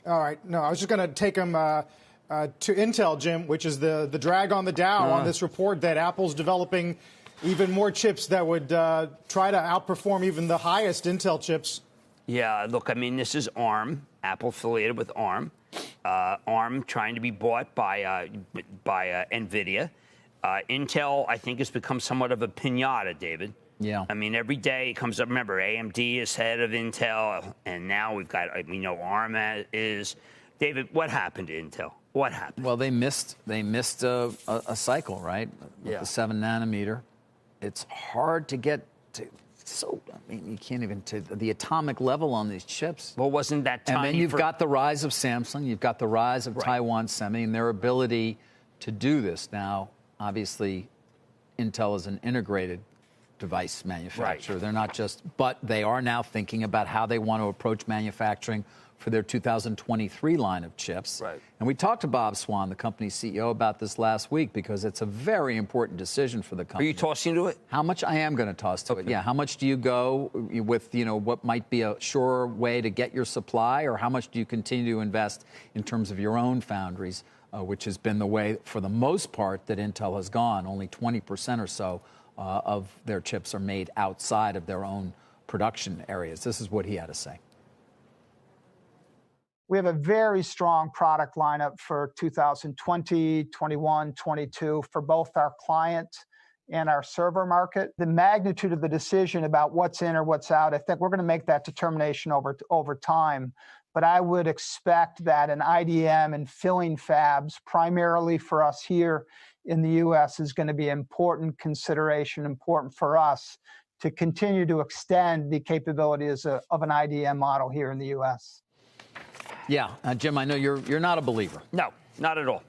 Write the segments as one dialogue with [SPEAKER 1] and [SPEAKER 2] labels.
[SPEAKER 1] All right. No, I was just going to take him to Intel, Jim, which is the drag on the Dow on this report that Apple's developing even more chips that would try to outperform even the highest Intel chips. Yeah, look, I mean, this is ARM, Apple affiliated with ARM. ARM trying to be bought by NVIDIA. Intel, I think, has become somewhat of a pinata, David. Yeah. I mean, every day it comes up. Remember, AMD is head of Intel, and now we know ARM is. David, what happened to Intel? What happened? Well, they missed a cycle, right? With the 7 nanometer. It's hard to get to. So, I mean, you can't even to the atomic level on these chips. Well, wasn't that time? And then you've got the rise of Samsung. You've got the rise of Taiwan Semi and their ability to do this. Now, obviously, Intel is an integrated device manufacturer. They're not just, but they are now thinking about how they want to approach manufacturing for their 2023 line of chips. Right. And we talked to Bob Swan, the company's CEO, about this last week because it's a very important decision for the company. Are you tossing to it? How much? I am going to toss to it. Yeah. How much do you go with, what might be a sure way to get your supply, or how much do you continue to invest in terms of your own foundries, which has been the way, for the most part, that Intel has gone. Only 20% or so of their chips are made outside of their own production areas. This is what he had to say.
[SPEAKER 2] We have a very strong product lineup for 2020, 21, 22 for both our client and our server market. The magnitude of the decision about what's in or what's out, I think we're going to make that determination over time. But I would expect that an IDM and filling fabs, primarily for us here in the U.S., is going to be an important consideration, important for us to continue to extend the capabilities of an IDM model here in the U.S.
[SPEAKER 3] Yeah, Jim, I know you're not a believer.
[SPEAKER 4] No, not at all.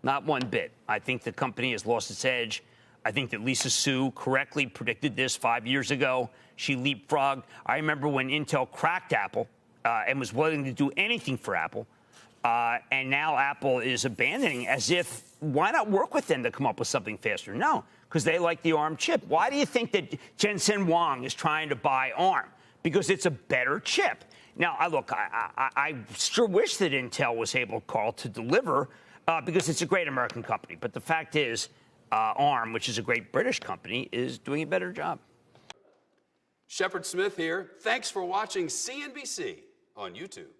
[SPEAKER 4] Not one bit. I think the company has lost its edge. I think that Lisa Su correctly predicted this 5 years ago. She leapfrogged. I remember when Intel cracked Apple and was willing to do anything for Apple. And now Apple is abandoning, as if, why not work with them to come up with something faster? No, because they like the ARM chip. Why do you think that Jensen Huang is trying to buy ARM? Because it's a better chip. Now, I sure wish that Intel was able, Carl, to deliver because it's a great American company. But the fact is, ARM, which is a great British company, is doing a better job.
[SPEAKER 5] Shepard Smith here. Thanks for watching CNBC on YouTube.